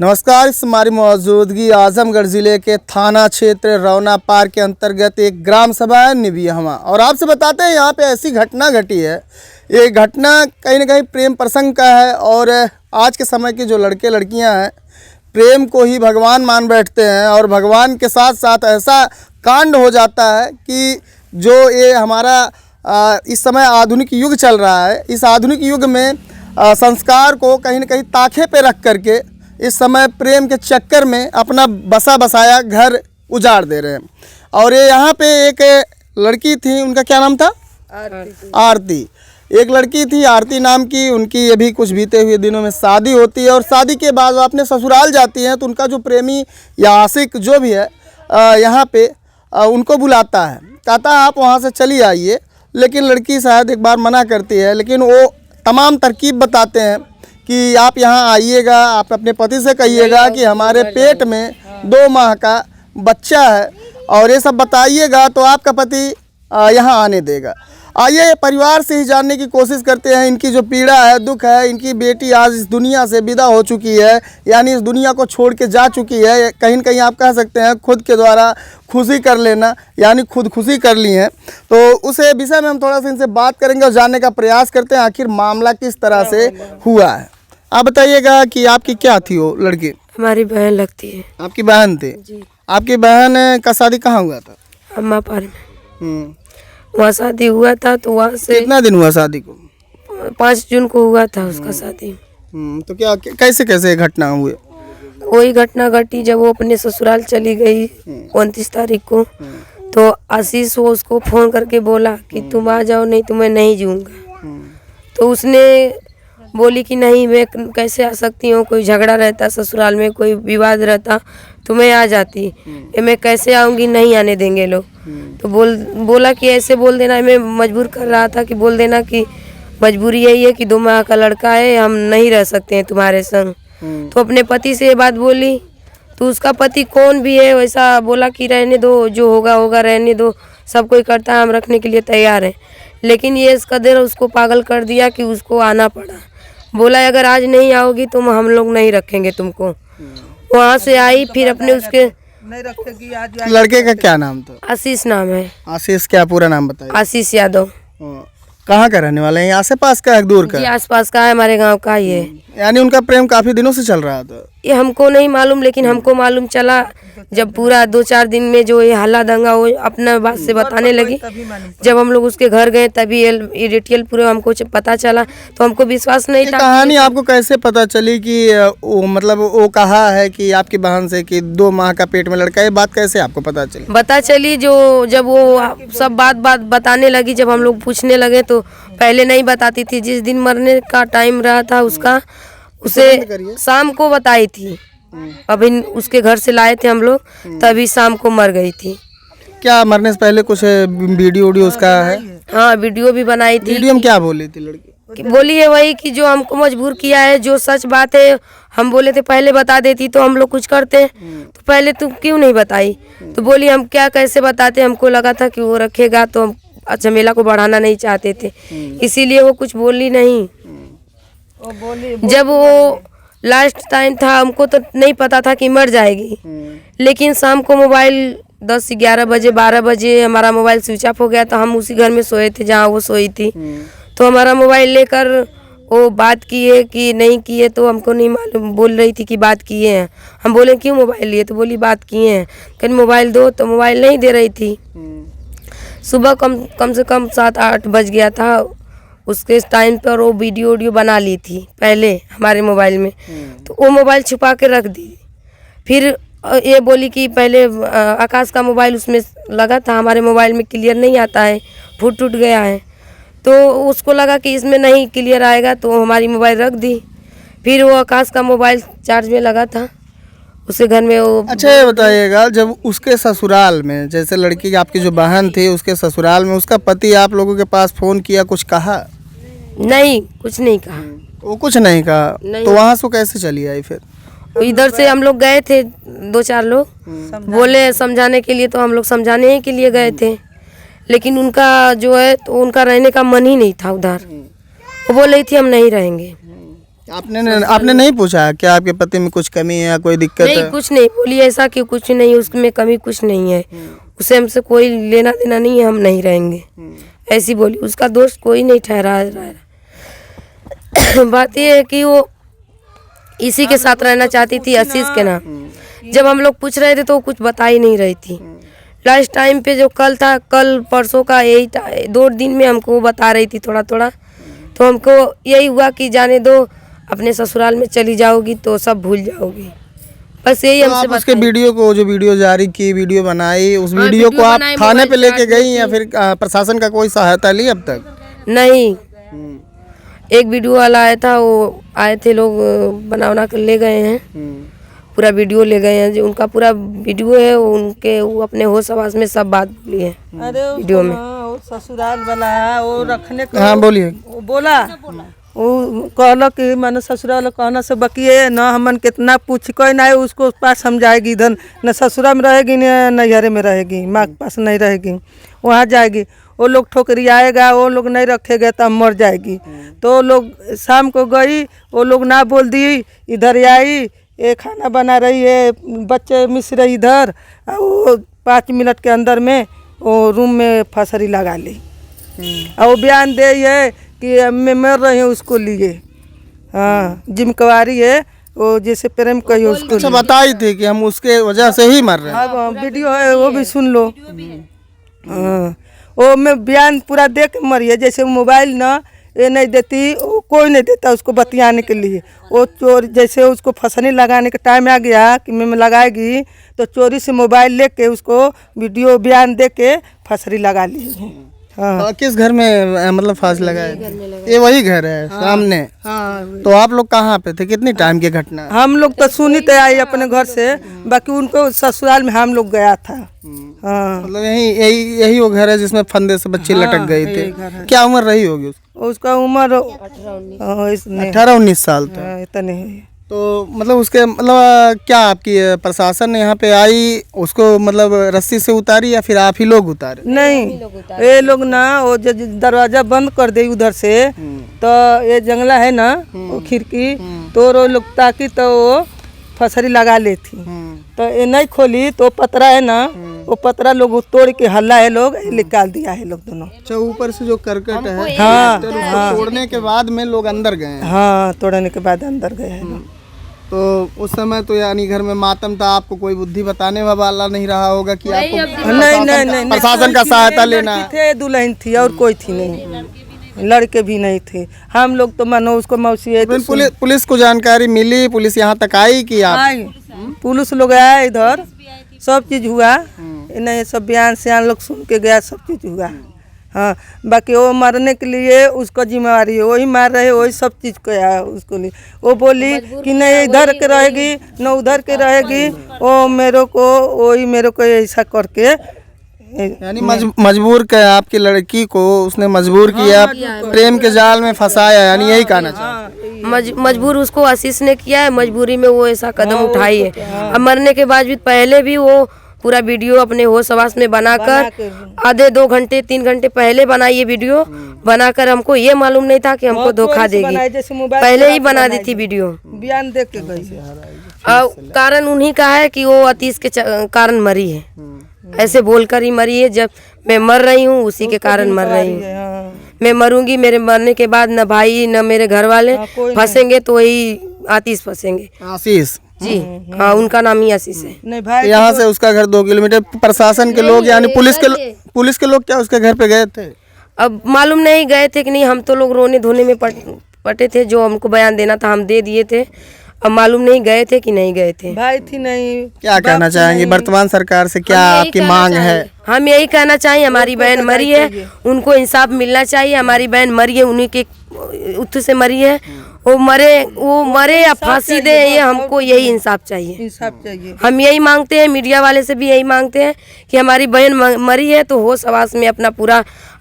नमस्कार। इस हमारी मौजूदगी आजमगढ़ ज़िले के थाना क्षेत्र रौना पार के अंतर्गत एक ग्राम सभा है निबिहवा, और आपसे बताते हैं यहाँ पे ऐसी घटना घटी है। ये घटना कहीं ना कहीं प्रेम प्रसंग का है, और आज के समय के जो लड़के लड़कियाँ हैं प्रेम को ही भगवान मान बैठते हैं, और भगवान के साथ साथ ऐसा कांड हो जाता है कि जो ये हमारा इस समय आधुनिक युग चल रहा है, इस आधुनिक युग में संस्कार को कहीं ना कहीं ताखे पे रख करके इस समय प्रेम के चक्कर में अपना बसा बसाया घर उजाड़ दे रहे हैं। और ये यहाँ पे एक लड़की थी, उनका क्या नाम था? आरती। एक लड़की थी आरती नाम की, उनकी अभी कुछ बीते हुए दिनों में शादी होती है, और शादी के बाद वो अपने ससुराल जाती हैं तो उनका जो प्रेमी या आशिक जो भी है यहाँ पे उनको बुलाता है, कहता है आप वहाँ से चली आइए। लेकिन लड़की शायद एक बार मना करती है, लेकिन वो तमाम तरकीब बताते हैं कि आप यहाँ आइएगा, आप अपने पति से कहिएगा कि हमारे पेट में 2 माह का बच्चा है, और ये सब बताइएगा तो आपका पति यहाँ आने देगा। आइए परिवार से ही जानने की कोशिश करते हैं इनकी जो पीड़ा है, दुख है। इनकी बेटी आज इस दुनिया से विदा हो चुकी है, यानी इस दुनिया को छोड़ के जा चुकी है। कहीं न कहीं आप कह सकते हैं खुद के द्वारा खुशी कर लेना, यानी खुद खुशी कर ली हैं। तो उस विषय में हम थोड़ा सा इनसे बात करेंगे और जानने का प्रयास करते हैं आखिर मामला किस तरह से हुआ है। आप बताइएगा कि आपकी क्या थी वो लड़की? हमारी बहन लगती है। आपकी बहन थी जी। आपकी बहन का शादी कहाँ हुआ था? अम्मा पार में वहाँ शादी हुआ था। तो वहाँ से कितना दिन हुआ शादी को? 5 जून को हुआ था उसका शादी। तो क्या कैसे कैसे घटना हुई? वही घटना घटी जब वो अपने ससुराल चली गई 29 तारीख को। तो आशीष वो उसको फोन करके बोला कि तुम आ जाओ, नहीं तो मैं नहीं जाऊँगा। तो उसने बोली कि नहीं, मैं कैसे आ सकती हूँ, कोई झगड़ा रहता ससुराल में, कोई विवाद रहता तो मैं आ जाती, ये मैं कैसे आऊँगी, नहीं आने देंगे लोग। तो बोला कि ऐसे बोल देना। मैं मजबूर कर रहा था कि बोल देना कि मजबूरी यही है कि 2 माह का लड़का है, हम नहीं रह सकते हैं तुम्हारे संग। तो अपने पति से ये बात बोली, तो उसका पति कौन भी है वैसा बोला कि रहने दो, जो होगा होगा, रहने दो, सब कोई करता है, हम रखने के लिए तैयार हैं। लेकिन ये इस कदर उसको पागल कर दिया कि उसको आना पड़ा। बोला अगर आज नहीं आओगी तो हम लोग नहीं रखेंगे तुमको। वहाँ से आई, फिर अपने उसके नहीं रखेगी। आज लड़के का क्या नाम था? आशीष नाम है। आशीष, क्या पूरा नाम बताइए? आशीष यादव। कहाँ का रहने वाले हैं? आस पास का है, दूर का? जी आसपास का है, हमारे गांव का ही है। यानी उनका प्रेम काफी दिनों से चल रहा था? ये हमको नहीं मालूम, लेकिन हमको मालूम चला जब पूरा 2-4 दिन में जो ये हल्ला दंगा वो अपना बात से बताने लगी। जब हम लोग उसके घर गए तभी ये डिटेल पूरे हमको पता चला, तो हमको विश्वास नहीं था। कहानी आपको कैसे पता चली कि वो मतलब वो कहा है कि आपकी बहन से कि 2 माह का पेट में लड़का है? ये बात कैसे आपको पता चली? पता चली जो जब वो सब बात बताने लगी, जब हम लोग पूछने लगे तो पहले नहीं बताती थी। जिस दिन मरने का टाइम रहा था उसका, उसे शाम को बताई थी। अभी उसके घर से लाए थे हम लोग, तभी शाम को मर गई थी। क्या मरने से पहले कुछ वीडियो उसका है? हाँ, वीडियो भी बनाई थी। वीडियो में क्या बोली थी लड़की? बोली है वही कि जो हमको मजबूर किया है, जो सच बात है। हम बोले थे पहले बता देती तो हम लोग कुछ करते, तो पहले तुम क्यों नहीं बताई? तो बोली हम क्या कैसे बताते, हमको लगा था कि वो रखेगा, तो हम झमेला को बढ़ाना नहीं चाहते थे, इसीलिए वो कुछ बोली नहीं। जब वो लास्ट टाइम था, हमको तो नहीं पता था कि मर जाएगी, लेकिन शाम को मोबाइल 10-11 बजे 12 बजे हमारा मोबाइल स्विच ऑफ हो गया था। हम उसी घर में सोए थे जहाँ वो सोई थी। तो हमारा मोबाइल लेकर वो बात किए कि नहीं किए तो हमको नहीं मालूम। बोल रही थी कि बात किए हैं। हम बोले क्यों मोबाइल लिए, तो बोली बात किए हैं। कहीं मोबाइल दो, तो मोबाइल नहीं दे रही थी। सुबह कम से कम 7-8 बज गया था। उसके टाइम पर वो वीडियो बना ली थी पहले हमारे मोबाइल में, तो वो मोबाइल छुपा के रख दी। फिर ये बोली कि पहले आकाश का मोबाइल उसमें लगा था, हमारे मोबाइल में क्लियर नहीं आता है, फूट टूट गया है। तो उसको लगा कि इसमें नहीं क्लियर आएगा, तो हमारी मोबाइल रख दी। फिर वो आकाश का मोबाइल चार्ज में लगा था उसके घर में। वो अच्छा ये बताइएगा, जब उसके ससुराल में, जैसे लड़की आपकी जो बहन थी उसके ससुराल में, उसका पति आप लोगों के पास फोन किया, कुछ कहा? नहीं, कुछ नहीं कहा। वो कुछ नहीं कहा? नहीं। तो वहाँ से कैसे चली आई फिर? इधर से हम लोग गए थे 2-4 लोग, बोले समझाने के लिए, तो हम लोग समझाने ही के लिए गए थे। लेकिन उनका जो है तो उनका रहने का मन ही नहीं था उधर। वो बोल रही थी हम नहीं रहेंगे। आपने नहीं पूछा क्या आपके पति में कुछ कमी है या कोई दिक्कत नहीं, है? कुछ नहीं बोली ऐसा कि कुछ नहीं, उसमें कमी कुछ नहीं है, उसे हमसे कोई लेना देना नहीं है, हम नहीं रहेंगे, ऐसी बोली। उसका दोस्त कोई नहीं ठहरा रहा है। बात ये है कि वो इसी के साथ रहना चाहती थी, आशीष के नाम। जब हम लोग पूछ रहे थे तो वो कुछ बता ही नहीं रही थी। लास्ट टाइम पे जो कल था, कल परसों का यही 2 दिन में हमको वो बता रही थी थोड़ा थोड़ा, तो हमको यही हुआ कि जाने दो, अपने ससुराल में चली जाओगी तो सब भूल जाओगी, बस यही तो हमसे आप उसके वीडियो को, जो वीडियो जारी की, वीडियो बनाई, उस वीडियो को आप बनाई, थाने पे मोबाइल लेके चार्ज गई या फिर प्रशासन का कोई सहायता ली अब तक? नहीं। एक वीडियो वाला आया था, वो आए थे लोग, बना कर ले गए हैं, पूरा वीडियो ले गए हैं, जो उनका पूरा वीडियो है, उनके वो अपने होश आवाज में सब बात बोली है वीडियो में। वो ससुराल वाला है, वो रखने को हाँ बोलिए। वो बोला, वो कहल कि मैंने ससुराल कहना से बकिए न, हमन कितना पूछ कोई ना, उसको पास हम जाएगी, इधर न ससुरा में रहेगी न नैहरे में रहेगी, माँ के पास नहीं रहेगी, वहाँ जाएगी। वो लोग ठोकरी आएगा, वो लोग नहीं रखेगा तो हम मर जाएगी। तो लोग शाम को गई, वो लोग ना बोल दी, इधर आई, ये खाना बना रही है, बच्चे मिस रही इधर, वो 5 मिनट के अंदर में वो रूम में फसरी लगा ली। और वो बयान दे है कि मैं मर रही हूँ उसको लिए। हाँ, जिम्मेवारी है, वो जैसे प्रेम कही उसको। अच्छा, बताई थी कि हम उसके वजह से ही मर रहे हैं। हाँ, वीडियो है, वो भी सुन लो। हाँ, वो मैं बयान पूरा दे के मरी है, जैसे मोबाइल ना ये नहीं देती, वो कोई नहीं देता उसको बतियाने के लिए। वो चोर, जैसे उसको फंसने लगाने का टाइम आ गया कि मैं लगाएगी, तो चोरी से मोबाइल लेके उसको वीडियो बयान दे के फंसरी लगा ली। हाँ, तो किस घर में मतलब फांस लगाए? ये वही घर है सामने। हाँ, तो आप लोग कहाँ पे थे? कितनी टाइम की घटना है? हम लोग तो सुनी तो आई अपने घर से, बाकी उनको ससुराल में हम लोग गया था। हाँ, मतलब यही वो घर है जिसमें फंदे से बच्चे लटक गए थे। क्या उम्र रही होगी उसकी? उसका उम्र 18-19 साल था। इतने है। तो मतलब उसके मतलब क्या आपकी प्रशासन यहाँ पे आई, उसको मतलब रस्सी से उतारी या फिर आप ही लोग उतारे? नहीं, ये लोग ना वो जो दरवाजा बंद कर दे उधर से, तो ये जंगला है ना, वो खिड़की, तो वो लोग ताकि तो वो फसरी लगा लेती। तो ये नहीं खोली तो पतरा है ना, वो पतरा लोग तोड़ के हल्ला है, लोग निकाल दिया है लोग दोनों। अच्छा, ऊपर से जो करकट है, हाँ, तोड़ने के बाद में लोग अंदर गए हैं। हाँ, तोड़ने के बाद अंदर गए हैं लोग। तो उस समय तो यानी घर में मातम था, आपको कोई बुद्धि बताने वाला नहीं रहा होगा कि आपको नहीं, प्रशासन का सहायता लेना है? थे, दुल्हन थी और कोई थी नहीं, लड़के भी नहीं थे। हम लोग तो मानो उसको मौसी है। पुलिस को जानकारी मिली? पुलिस यहाँ तक आई कि आप? आई, पुलिस लोग आया इधर, सब चीज हुआ, नहीं सब बयान से लोग सुन के गया, सब चीज हुआ। हाँ, बाकी वो मरने के लिए उसका जिम्मेवारी है, वही मार रहे, वही सब चीज़ किया है उसको लिए। वो बोली कि नहीं इधर के रहेगी न उधर के रहेगी, वो मेरे को वही मेरे को ऐसा करके, यानी मजबूर किया आपकी लड़की को, उसने मजबूर किया, प्रेम के जाल में फंसाया, यानी यही कहना चाहिए। मजबूर उसको आशीष ने किया है, मजबूरी में वो ऐसा कदम उठाई है। अब मरने के बाद भी पहले भी वो पूरा वीडियो अपने होश आवास में बनाकर आधे 2 घंटे 3 घंटे पहले बनाई ये वीडियो बनाकर, हमको ये मालूम नहीं था कि हमको धोखा देगी, पहले ही बना दी थी वीडियो, बयान देख के गई। और कारण उन्हीं का है कि वो आतिश के कारण मरी है, ऐसे बोलकर ही मरी है। जब मैं मर रही हूँ उसी के कारण मर रही हूँ। मैं मरूंगी, मेरे मरने के बाद न भाई न मेरे घर वाले फंसेंगे, तो वही आतिश फंसेंगे। आशीष जी हाँ, उनका नाम ही आशीष है। नहीं भाई, यहाँ से उसका घर 2 किलोमीटर। प्रशासन के लोग यानी पुलिस के लोग क्या उसके घर पे गए थे? अब मालूम नहीं गए थे कि नहीं, हम तो लोग रोने धोने में पटे थे, जो हमको बयान देना था हम दे दिए थे। अब मालूम नहीं गए थे कि नहीं गए थे। भाई थी नहीं। क्या कहना चाहेंगे वर्तमान सरकार से, क्या आपकी मांग है? हम यही कहना चाहिए, हमारी बहन मरी है, उनको इंसाफ मिलना चाहिए। हमारी बहन मरी है, उन्हीं के उत्तर से मरी है, वो मरे या फांसी दे, ये हमको यही इंसाफ चाहिए। हम यही मांगते हैं, मीडिया वाले से भी यही मांगते हैं कि हमारी बहन मरी है तो होश आवास में अपना पूरा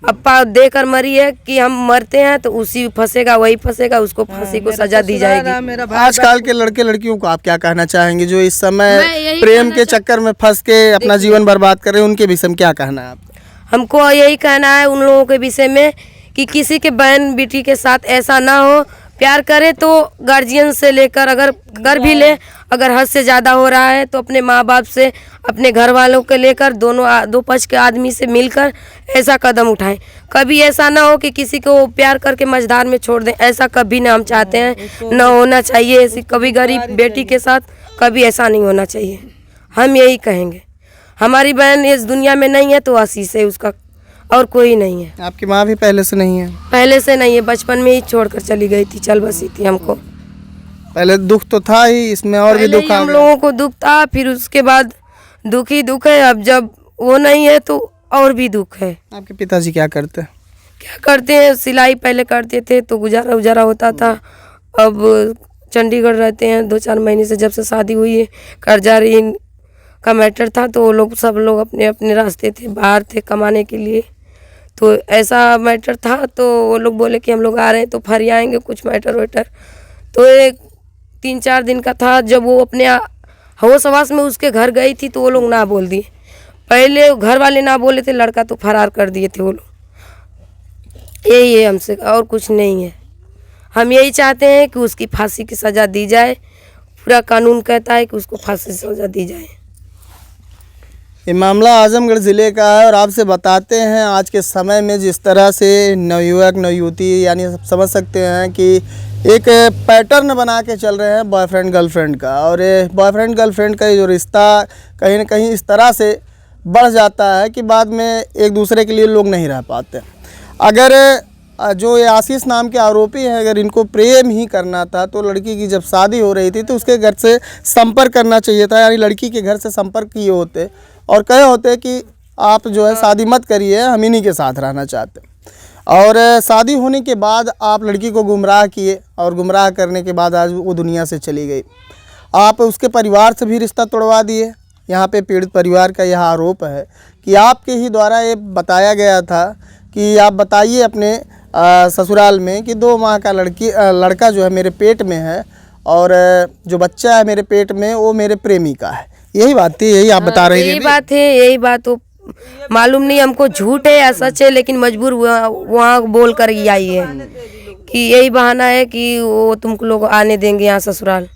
अप्पा देकर मरी है, कि हम मरते हैं तो उसी फंसेगा, वही फंसेगा, उसको फांसी को सजा दी जाएगी। आजकल के लड़के लड़कियों को आप क्या कहना चाहेंगे जो इस समय प्रेम के चक्कर में फंस के अपना जीवन बर्बाद कर रहे हैं, उनके विषय में क्या कहना है आपको? हमको यही कहना है उन लोगों के विषय में कि किसी के बहन बेटी के साथ ऐसा ना हो, प्यार करे तो गार्जियन से लेकर अगर कर भी ले, अगर हद से ज़्यादा हो रहा है तो अपने माँ बाप से, अपने घर वालों के लेकर दो पक्ष के आदमी से मिलकर ऐसा कदम उठाएं। कभी ऐसा ना हो कि किसी को प्यार करके मझधार में छोड़ दें, ऐसा कभी ना हम चाहते हैं, ना होना चाहिए ऐसी कभी गरीब बेटी के साथ, कभी ऐसा नहीं होना चाहिए। हम यही कहेंगे। हमारी बहन इस दुनिया में नहीं है तो आशीष है उसका, और कोई नहीं है। आपकी माँ भी पहले से नहीं है? पहले से नहीं है, बचपन में ही छोड़कर चली गई थी, चल बसी थी हमको। पहले दुख तो था ही, इसमें और भी दुख आ हम गया। लोगों को दुख था, फिर उसके बाद दुख ही दुख है। अब जब वो नहीं है तो और भी दुख है। आपके पिताजी क्या करते हैं? क्या करते हैं, सिलाई पहले करते थे तो गुजारा उजारा होता था। अब चंडीगढ़ रहते हैं 2-4 महीने से, जब से शादी हुई है। कर्जा ऋण का मैटर था तो वो लोग सब लोग अपने अपने रास्ते थे, बाहर थे कमाने के लिए। तो ऐसा मैटर था तो वो लोग बोले कि हम लोग आ रहे हैं तो फरी आएंगे, कुछ मैटर वेटर। तो एक 3-4 दिन का था, जब वो अपने होश हवास में उसके घर गई थी तो वो लोग ना बोल दिए। पहले घर वाले ना बोले थे, लड़का तो फरार कर दिए थे वो लोग। यही है हमसे, और कुछ नहीं है। हम यही चाहते हैं कि उसकी फांसी की सज़ा दी जाए। पूरा कानून कहता है कि उसको फांसी की सज़ा दी जाए। ये मामला आजमगढ़ ज़िले का है और आपसे बताते हैं आज के समय में जिस तरह से नवयुवक नवयुवती, यानी सब समझ सकते हैं कि एक पैटर्न बना के चल रहे हैं बॉयफ्रेंड गर्लफ्रेंड का। और बॉयफ्रेंड गर्लफ्रेंड का जो रिश्ता कहीं ना कहीं इस तरह से बढ़ जाता है कि बाद में एक दूसरे के लिए लोग नहीं रह पाते। अगर जो ये आशीष नाम के आरोपी हैं, अगर इनको प्रेम ही करना था तो लड़की की जब शादी हो रही थी तो उसके घर से संपर्क करना चाहिए था, यानी लड़की के घर से संपर्क किए होते और कहे होते कि आप जो है शादी मत करिए, हम इन्हीं के साथ रहना चाहते। और शादी होने के बाद आप लड़की को गुमराह किए और गुमराह करने के बाद आज वो दुनिया से चली गई। आप उसके परिवार से भी रिश्ता तोड़वा दिए। यहाँ पे पीड़ित परिवार का यह आरोप है कि आपके ही द्वारा ये बताया गया था कि आप बताइए अपने ससुराल में कि 2 माह का लड़का जो है मेरे पेट में है और जो बच्चा है मेरे पेट में वो मेरे प्रेमी का है। यही बात थी, यही आप बता रही थी? यही बात है, यही बात। वो मालूम नहीं हमको झूठ है या सच है, लेकिन मजबूर वहाँ बोल कर ही आई है कि यही बहाना है कि वो तुमको लोग आने देंगे यहाँ ससुराल।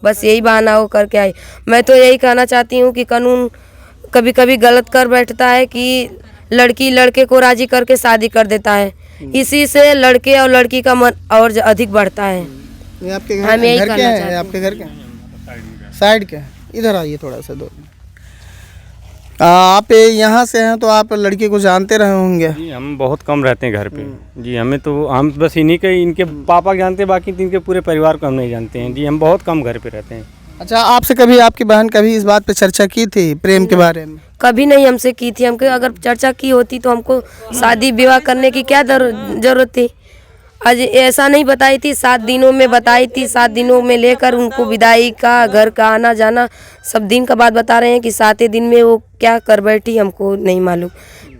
बस यही बहाना वो करके आई। मैं तो यही कहना चाहती हूँ कि कानून कभी कभी गलत कर बैठता है कि लड़की लड़के को राजी करके शादी कर देता है। इसी से लड़के और लड़की का मन और अधिक बढ़ता है। ये आपके घर, हम यही घर करना के हैं? चाहते हैं। आपके घर के साइड के? इधर आइए थोड़ा सा 2 मिनट। आप यहाँ से हैं तो आप लड़की को जानते रहे होंगे? जी हम बहुत कम रहते हैं घर पे। जी हमें तो हम बस इन्हीं के, इनके पापा जानते हैं, बाकी इनके पूरे परिवार को हम नहीं जानते हैं। जी हम बहुत कम घर पे रहते हैं। अच्छा, आपसे कभी आपकी बहन कभी इस बात पे चर्चा की थी प्रेम के बारे में? कभी नहीं हमसे की थी। हमको अगर चर्चा की होती तो हमको शादी विवाह करने की क्या जरूरत थी। आज ऐसा नहीं बताई थी, 7 दिनों में बताई थी। 7 दिनों में लेकर उनको विदाई का, घर का आना जाना सब दिन का बात बता रहे हैं कि 7वें दिन में वो क्या कर बैठी हमको नहीं मालूम।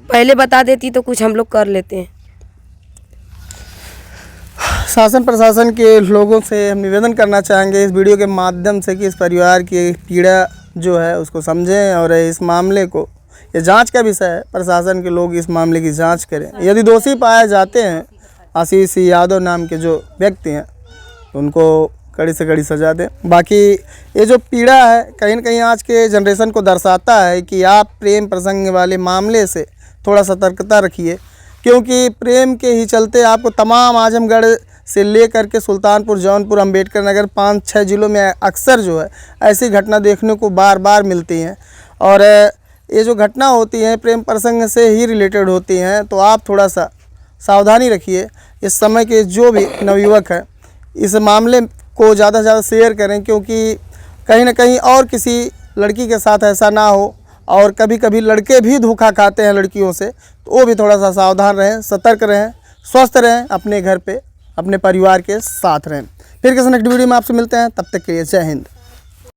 पहले बता देती तो कुछ हम लोग कर लेते हैं। शासन प्रशासन के लोगों से हम निवेदन करना चाहेंगे इस वीडियो के माध्यम से कि इस परिवार की पीड़ा जो है उसको समझें और इस मामले को, ये जांच का विषय है, प्रशासन के लोग इस मामले की जांच करें। यदि दोषी पाए जाते हैं आशीष यादव नाम के जो व्यक्ति हैं उनको कड़ी से कड़ी सज़ा दें। बाकी ये जो पीड़ा है कहीं ना कहीं आज के जनरेशन को दर्शाता है कि आप प्रेम प्रसंग वाले मामले से थोड़ा सतर्कता रखिए, क्योंकि प्रेम के ही चलते आपको तमाम आजमगढ़ से लेकर के सुल्तानपुर, जौनपुर, अम्बेडकर नगर 5-6 ज़िलों में अक्सर जो है ऐसी घटना देखने को बार बार मिलती हैं। और ये जो घटना होती हैं प्रेम प्रसंग से ही रिलेटेड होती हैं, तो आप थोड़ा सा सावधानी रखिए। इस समय के जो भी नवयुवक हैं इस मामले को ज़्यादा से ज़्यादा शेयर करें, क्योंकि कहीं ना कहीं और किसी लड़की के साथ ऐसा ना हो। और कभी कभी लड़के भी धोखा खाते हैं लड़कियों से, तो वो भी थोड़ा सा सावधान रहें, सतर्क रहें, स्वस्थ रहें, अपने घर पे अपने परिवार के साथ रहें। फिर किसी नेक्स्ट वीडियो में आपसे मिलते हैं, तब तक के लिए जय हिंद।